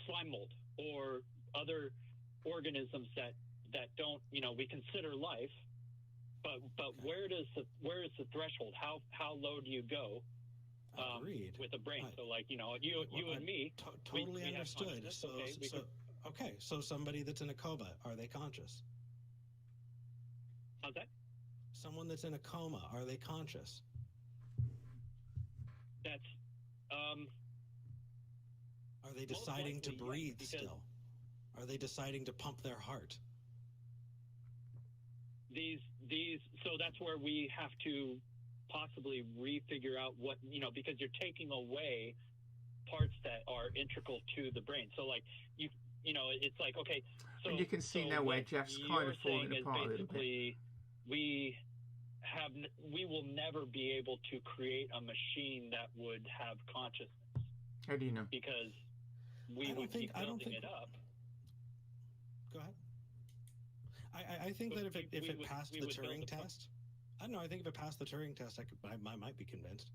slime mold or other organisms that don't we consider life, but where is the threshold? How low do you go with a brain? So you and me totally understood. So somebody that's in a coma, are they conscious? How's that? Someone that's in a coma, are they conscious? That's Are they deciding to breathe still? Are they deciding to pump their heart? So that's where we have to possibly refigure out what, because you're taking away parts that are integral to the brain. So it's like, okay. So, and you can see now where Jeff's kind of falling apart a little bit. We will never be able to create a machine that would have consciousness. How do you know? Because we would keep building it up. Go ahead. I think that if it passed the Turing test, I don't know. I think if it passed the Turing test, I might be convinced.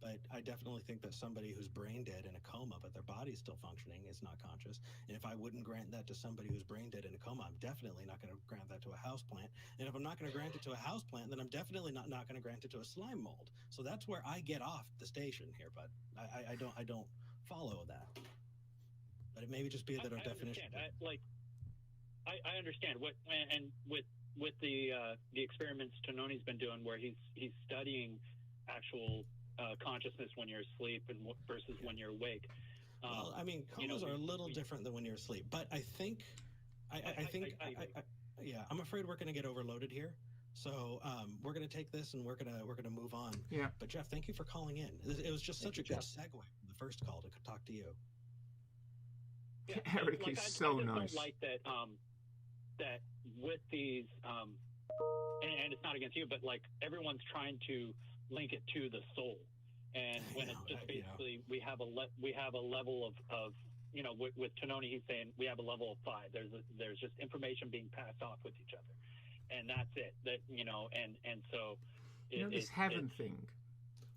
But I definitely think that somebody who's brain dead in a coma, but their body's still functioning, is not conscious. And if I wouldn't grant that to somebody who's brain dead in a coma, I'm definitely not going to grant that to a houseplant. And if I'm not going to grant it to a houseplant, then I'm definitely not going to grant it to a slime mold. So that's where I get off the station here, but I don't follow that. But it may just be that our definition. I understand what, and with the experiments Tononi's been doing, where he's studying actual consciousness when you're asleep and versus when you're awake. Well, I mean, comas are a little different than when you're asleep, but I think, I'm afraid we're going to get overloaded here. So we're going to take this and we're going to move on. Yeah. But Jeff, thank you for calling in. It was just such a good segue from the first call to talk to you. Yeah, Eric is so nice. I like that. That with these, and it's not against you, but everyone's trying to link it to the soul, and when it's just basically we have a level of with Tononi, he's saying we have a level of 5. There's just information being passed off with each other, and that's it. That and so this heaven thing.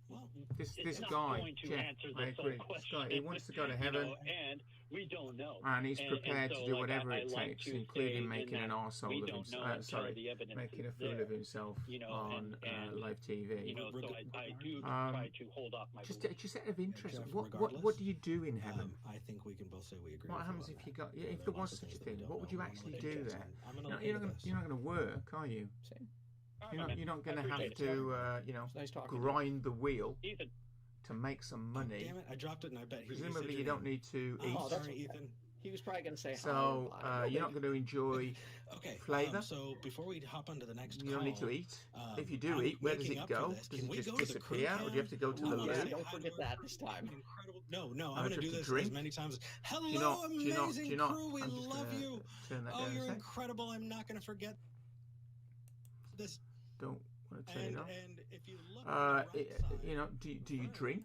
Well, this it's not guy, going to Jeff, answer I this agree. whole This question. guy, he wants to go to heaven, and we don't know. and he's prepared so, to do like, whatever I it like takes, to including say making in an that arsehole we of don't know himself. until the evidence Making a is fool there, of himself on and live TV. so I do try to hold off my Just belief. out of interest, Jeff, what do you do in heaven? I think we can both say we agree. What happens if you got if there was such a thing? What would you actually do there? You're not going to work, are you? Same. You're not going to have appreciate to Nice talking. grind the wheel Ethan, to make some money. Damn it! I dropped it, and I bet he. Presumably, you don't need to eat. Oh, sorry, Ethan. He was probably going to say So hi. you're not going to enjoy Okay. flavor. So before we hop onto the next You call, don't need to eat. If you do I'm eat, where does waking it up go? for this. Does Can it we just go to the disappear, crew or do you have to go to the cam? Yeah, loo? don't forget that this time. Incredible. No, I'm do going you to have do to this drink? as many times. Hello, Do you not? amazing crew. We I'm just love gonna you. turn that Oh, down a you're sec. incredible. I'm not going to forget this. Don't want to turn it off. And if you look on the right side, do you drink?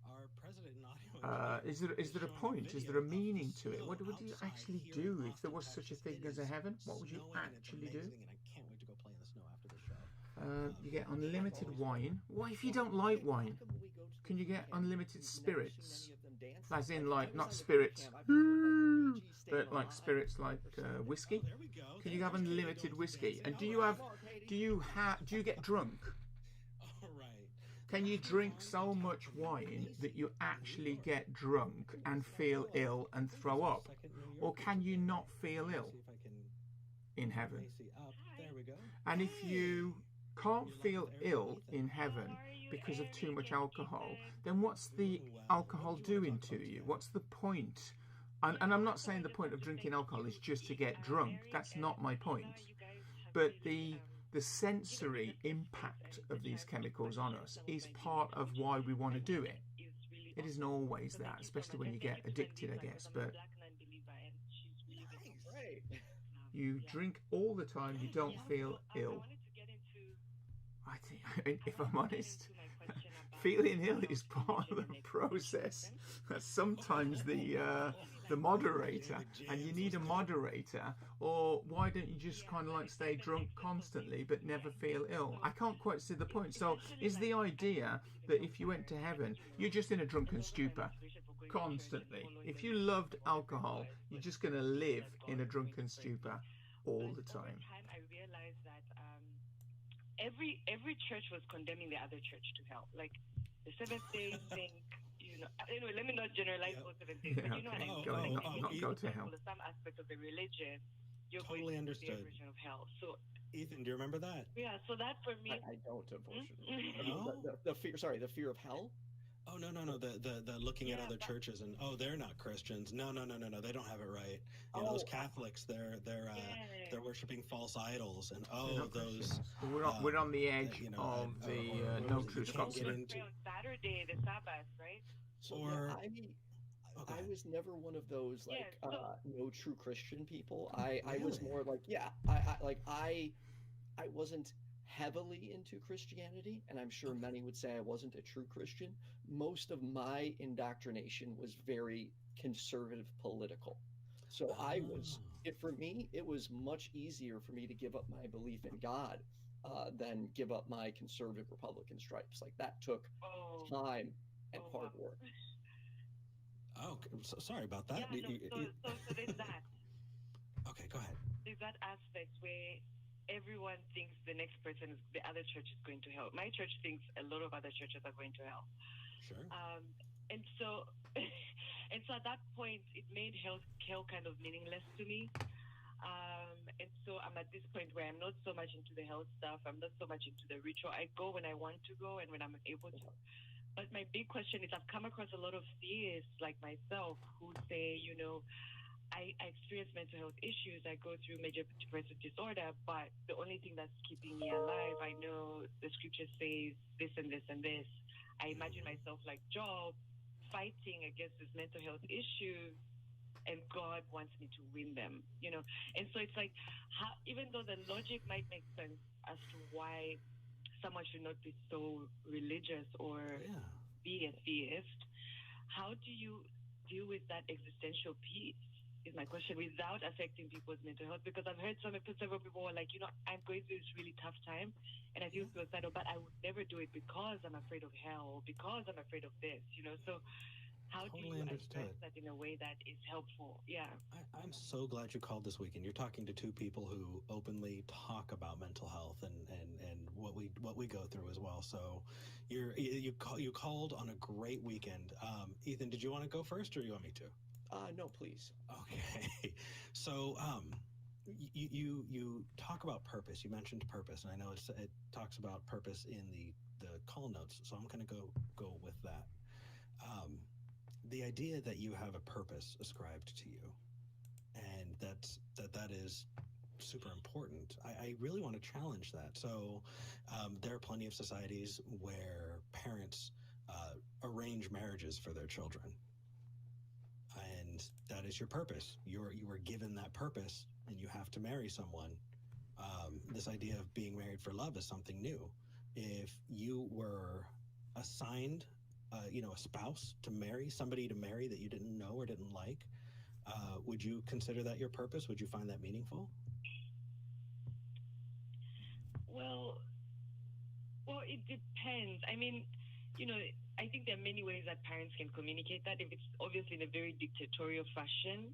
our president and audio Is there a point? Is there a meaning to it? What do you actually do if there was such a thing as a heaven? What would you actually do? And I can't wait to go play in the snow after the show. You get unlimited wine. What if you don't like wine? Can you get unlimited spirits? As in, like, not spirits, but like spirits like whiskey. There we go. Can you have unlimited whiskey? And do you get drunk? All right. Can you drink so much wine that you actually get drunk and feel ill and throw up? Or can you not feel ill See if I can in heaven? Macy up. There we go. And if you can't feel ill in heaven because of too much alcohol, then what's the alcohol doing to you? What's the point? And I'm not saying the point of drinking alcohol is just to get drunk. That's not my point. But the sensory impact of these chemicals on us is part of why we want to do it. It isn't always that, especially when you get addicted, I guess. But you drink all the time, you don't feel ill. I think, if I'm honest, feeling ill is part of the process. That's sometimes the moderator, and you need a moderator. Or why don't you just kind of like stay drunk constantly but never feel ill? I can't quite see the point. So is the idea that if you went to heaven, you're just in a drunken stupor constantly? If you loved alcohol, you're just going to live in a drunken stupor all the time. I realized that every church was condemning the other church to hell. Like the Seventh Day think, anyway, let me not generalize all Seventh Days, but you know what I mean. Not go to hell. Some aspect of the religion, you're Totally going to understood. the version of hell. So Ethan, do you remember that? yeah, so that for me, I don't, unfortunately. No? The fear, the fear of hell. Oh no. The looking at other churches and they're not Christians. No. They don't have it right. Those Catholics, they're worshiping false idols and those. We're on the edge of the no true Scotsman. on Saturday, the Sabbath, right? So I was never one of those like no true Christian people. I was more like I wasn't heavily into Christianity, and I'm sure many would say I wasn't a true Christian. Most of my indoctrination was very conservative political. So for me, it was much easier for me to give up my belief in God than give up my conservative Republican stripes. Like that took time and hard work. Oh, so sorry about that. So there's that. Okay, go ahead. There's that aspect where everyone thinks the next person, the other church is going to hell. My church thinks a lot of other churches are going to hell. Sure. And so at that point, it made hell kind of meaningless to me. And so I'm at this point where I'm not so much into the health stuff. I'm not so much into the ritual. I go when I want to go and when I'm able to. But my big question is I've come across a lot of theists like myself who say, I experience mental health issues. I go through major depressive disorder, but the only thing that's keeping me alive, I know the scripture says this and this and this. I imagine myself like Job fighting against this mental health issue, and God wants me to win them, And so it's like, even though the logic might make sense as to why someone should not be so religious or be a theist, how do you deal with that existential piece? Is my question, without affecting people's mental health, because I've heard several people were like, I'm going through this really tough time and I feel suicidal, but I would never do it because I'm afraid of hell or because I'm afraid of this, so how Totally do you understood. address that in a way that is helpful? Yeah. I'm so glad you called this weekend. You're talking to two people who openly talk about mental health and what we go through as well. So you called on a great weekend. Ethan, did you want to go first, or you want me to? No, please. Okay. So you talk about purpose. You mentioned purpose, and I know it talks about purpose in the call notes. So I'm going to go with that. The idea that you have a purpose ascribed to you, and that is super important. I really want to challenge that. So there are plenty of societies where parents arrange marriages for their children, and that is your purpose. You were given that purpose, and you have to marry someone. This idea of being married for love is something new. If you were assigned a spouse to marry, somebody to marry that you didn't know or didn't like, would you consider that your purpose? Would you find that meaningful? Well, it depends. I mean, I think there are many ways that parents can communicate that. If it's obviously in a very dictatorial fashion,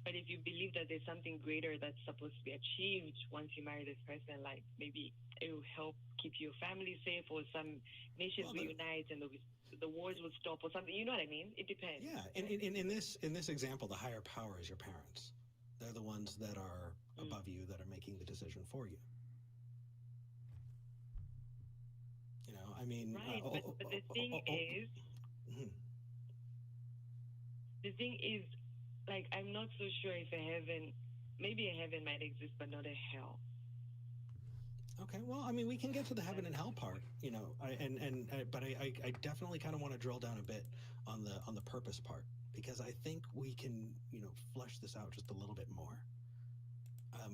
but if you believe that there's something greater that's supposed to be achieved once you marry this person, like maybe it will help keep your family safe, or some nations will unite and the wars will stop or something. You know what I mean? It depends. Yeah. In this example, the higher power is your parents. They're the ones that are above you, that are making the decision for you. I mean, right. But the thing is, like, I'm not so sure if maybe a heaven might exist, but not a hell. Okay, well, I mean, we can get to the heaven and hell part, but I definitely kind of want to drill down a bit on the purpose part, because I think we can, flesh this out just a little bit more.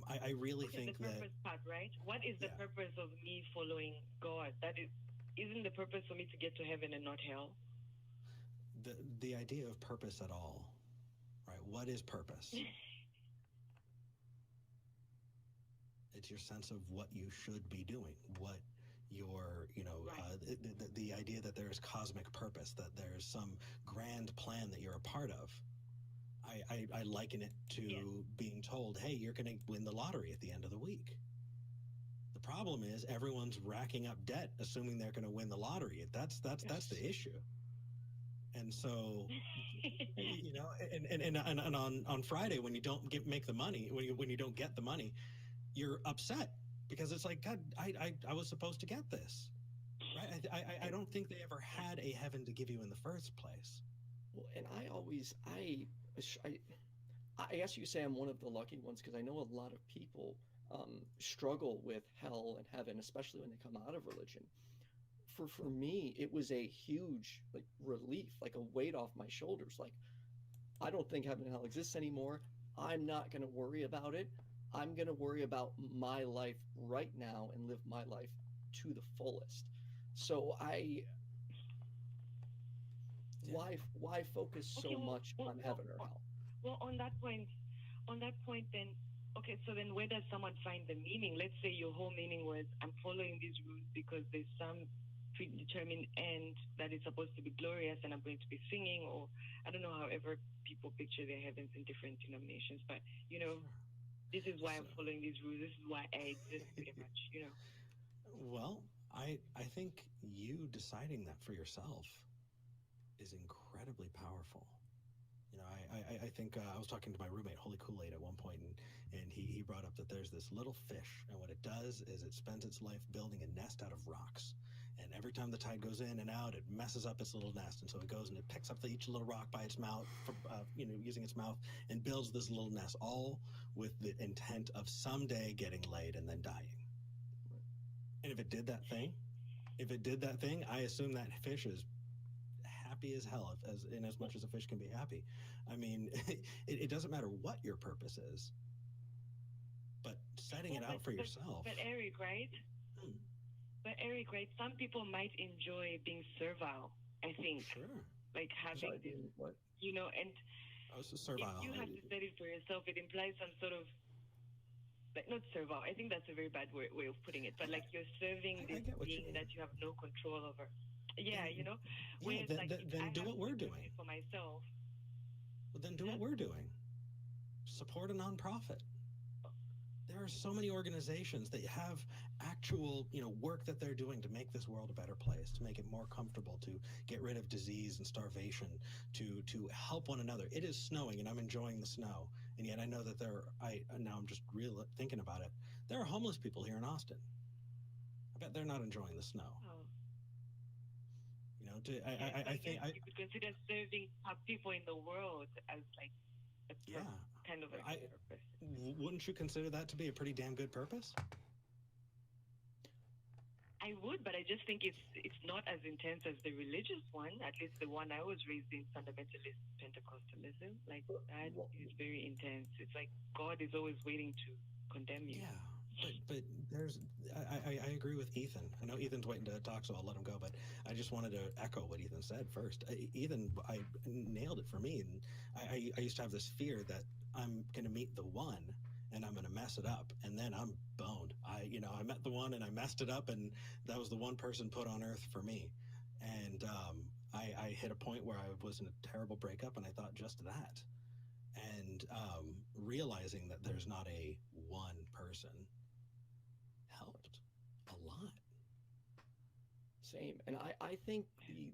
I really think the purpose part, right? What is the purpose of me following God? Isn't the purpose for me to get to heaven and not hell? The idea of purpose at all, right? What is purpose? It's your sense of what you should be doing, what your, the idea that there is cosmic purpose, that there's some grand plan that you're a part of. I liken it to being told, hey, you're going to win the lottery at the end of the week. The problem is everyone's racking up debt, assuming they're going to win the lottery. That's the issue. And so, and on Friday, when you don't make the money, when you don't get the money, you're upset, because it's like, God, I was supposed to get this, right? I don't think they ever had a heaven to give you in the first place. Well, and I guess you say I'm one of the lucky ones, because I know a lot of people struggle with hell and heaven, especially when they come out of religion. For me, it was a huge relief, like a weight off my shoulders. Like, I don't think heaven and hell exists anymore. I'm not going to worry about it. I'm going to worry about my life right now and live my life to the fullest. So why focus so much on heaven or hell? Well, on that point then, okay, so then where does someone find the meaning? Let's say your whole meaning was, I'm following these rules because there's some predetermined end that is supposed to be glorious and I'm going to be singing, or I don't know, however people picture their heavens in different denominations, but this is why I'm following these rules. This is why I exist, pretty much, Well, I think you deciding that for yourself is incredibly powerful. I think I was talking to my roommate, Holy Kool-Aid, at one point, and he brought up that there's this little fish, and what it does is it spends its life building a nest out of rocks. And every time the tide goes in and out, it messes up its little nest. And so it goes and it picks up each little rock by its mouth, using its mouth, and builds this little nest, all with the intent of someday getting laid and then dying. And if it did that thing, I assume that fish is happy as hell, as much as a fish can be happy. I mean, it doesn't matter what your purpose is, but setting it out for yourself. But Eric, right? But Eric, right? Some people might enjoy being servile, I think. Sure. Like having this, what? And servile. if you have to set it for yourself, it implies some sort of like not serve out. I think that's a very bad way of putting it. But like you're serving this being that you have no control over. Yeah, you know. Yeah, then do what we're doing for myself. Well, then do what we're doing. Support a nonprofit. There are so many organizations that have actual, work that they're doing to make this world a better place, to make it more comfortable, to get rid of disease and starvation, to help one another. It is snowing, and I'm enjoying the snow, and yet I know that now I'm just thinking about it. There are homeless people here in Austin. I bet they're not enjoying the snow. Oh. I think you could consider serving people in the world as like kind of a purpose. Wouldn't you consider that to be a pretty damn good purpose? I would, but I just think it's not as intense as the religious one, at least the one I was raised in, fundamentalist Pentecostalism. Like that is very intense. It's like God is always waiting to condemn you. Yeah. But I agree with Ethan. I know Ethan's waiting to talk, so I'll let him go. But I just wanted to echo what Ethan said first. Ethan, I nailed it for me. And I used to have this fear that I'm going to meet the one and I'm going to mess it up. And then I'm boned. I met the one and I messed it up. And that was the one person put on earth for me. And I hit a point where I was in a terrible breakup, and I thought just that. And realizing that there's not a one person helped a lot. Same. And I think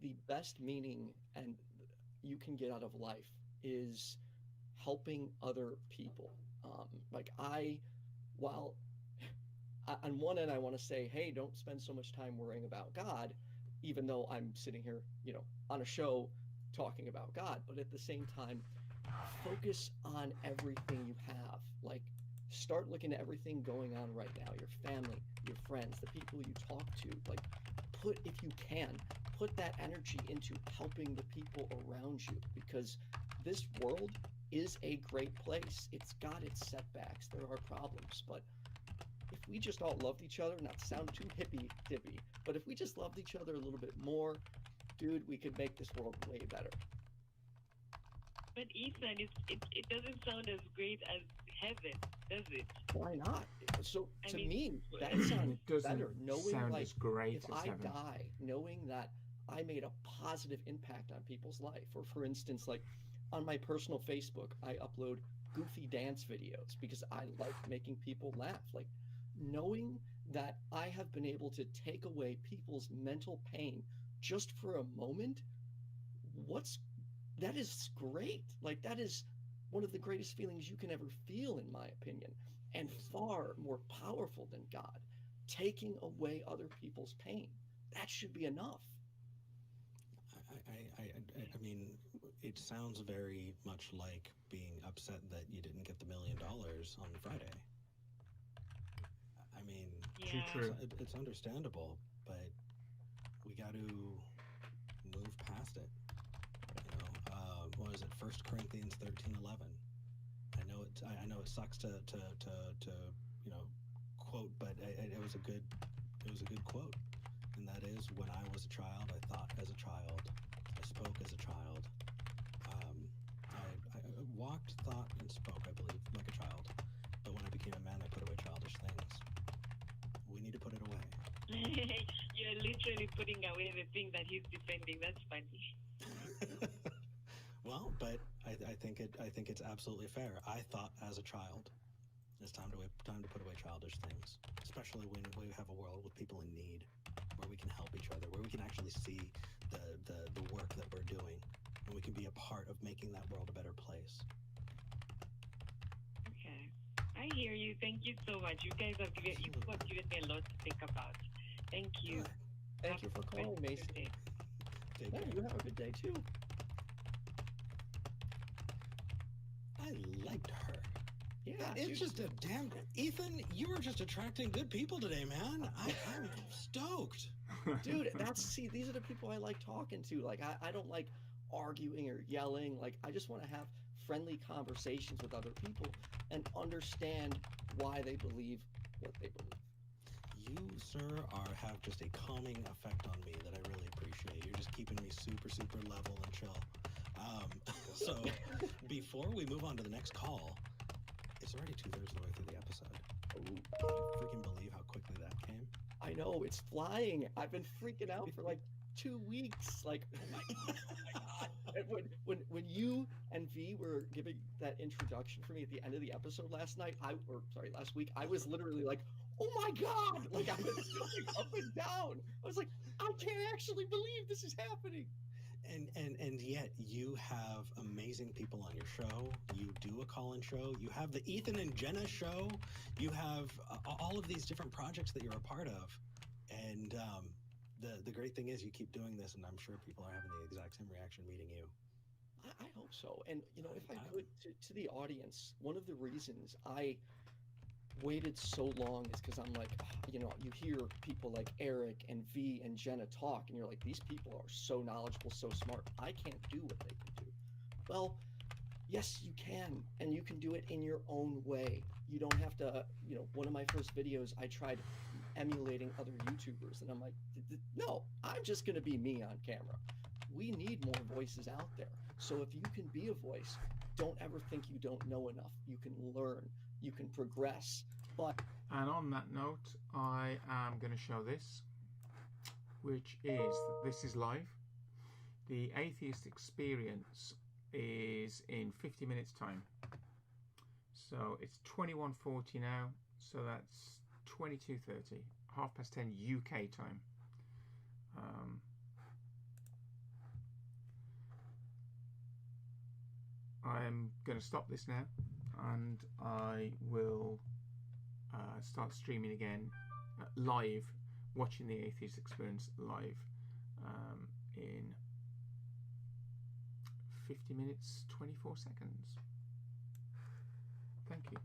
the best meaning and you can get out of life is helping other people. While on one end I want to say, hey, don't spend so much time worrying about God, even though I'm sitting here, on a show talking about God. But at the same time, focus on everything you have. Like, start looking at everything going on right now, your family, your friends, the people you talk to. Like, if you can, put that energy into helping the people around you, because this world is a great place. It's got its setbacks. There are problems, but if we just all loved each other, not to sound too hippy-dippy, but if we just loved each other a little bit more, dude, we could make this world way better. But Ethan, it doesn't sound as great as heaven, does it? Why not? So to me, that sounds better. Knowing as great if I die, knowing that I made a positive impact on people's life. Or for instance, like on my personal Facebook, I upload goofy dance videos because I like making people laugh. Like knowing that I have been able to take away people's mental pain just for a moment, that is great. Like that is one of the greatest feelings you can ever feel, in my opinion, and far more powerful than God. Taking away other people's pain. That should be enough. I mean, it sounds very much like being upset that you didn't get the $1 million on Friday. I mean, it's understandable, but we got to move past it. What is it? 1 Corinthians 13:11. I know it sucks to quote, but it was a good quote, and that is, when I was a child, I thought as a child, I spoke as a child, I walked, thought, and spoke, I believe, like a child. But when I became a man, I put away childish things. We need to put it away. You're literally putting away the thing that he's defending. That's funny. Well, but I think it's absolutely fair. I thought as a child, it's time to put away childish things, especially when we have a world with people in need, where we can help each other, where we can actually see the work that we're doing, and we can be a part of making that world a better place. Okay, I hear you. Thank you so much. You guys have given me a lot to think about. Thank you. Good. Thank you for calling, Mason. Yeah, you have a good day too. I liked her. Yeah, it's just a damn Ethan. You were just attracting good people today, man. I'm stoked, dude. These are the people I like talking to. Like I don't like arguing or yelling. Like I just want to have friendly conversations with other people and understand why they believe what they believe. You, sir, have just a calming effect on me that I really appreciate. You're just keeping me super, super level and chill. So before we move on to the next call, it's already 2/3 of the way through the episode. Can you freaking believe how quickly that came? I know, it's flying. I've been freaking out for like 2 weeks. Like, oh my god, oh my god. And when you and V were giving that introduction for me at the end of the episode last week, I was literally like, oh my god! Like, I was jumping up and down. I was like, I can't actually believe this is happening. And yet you have amazing people on your show. You do a call-in show. You have the Ethan and Jenna show. You have all of these different projects that you're a part of. And the great thing is you keep doing this, and I'm sure people are having the exact same reaction meeting you. I hope so. And, if I could, to the audience, one of the reasons I waited so long is because I'm like, you hear people like Eric and V and Jenna talk, and you're like, these people are so knowledgeable, so smart. I can't do what they can do. Well, yes, you can, and you can do it in your own way. You don't have to, one of my first videos, I tried emulating other YouTubers, and I'm like, no, I'm just going to be me on camera. We need more voices out there. So if you can be a voice, don't ever think you don't know enough. You can learn, you can progress. And on that note, I am going to show this, which is, this is live. The Atheist Experience is in 50 minutes time. So it's 21:40 now, so that's 22:30, 10:30 UK time. I'm going to stop this now, and I will start streaming again live, watching the Atheist Experience live in 50 minutes 24 seconds. Thank you.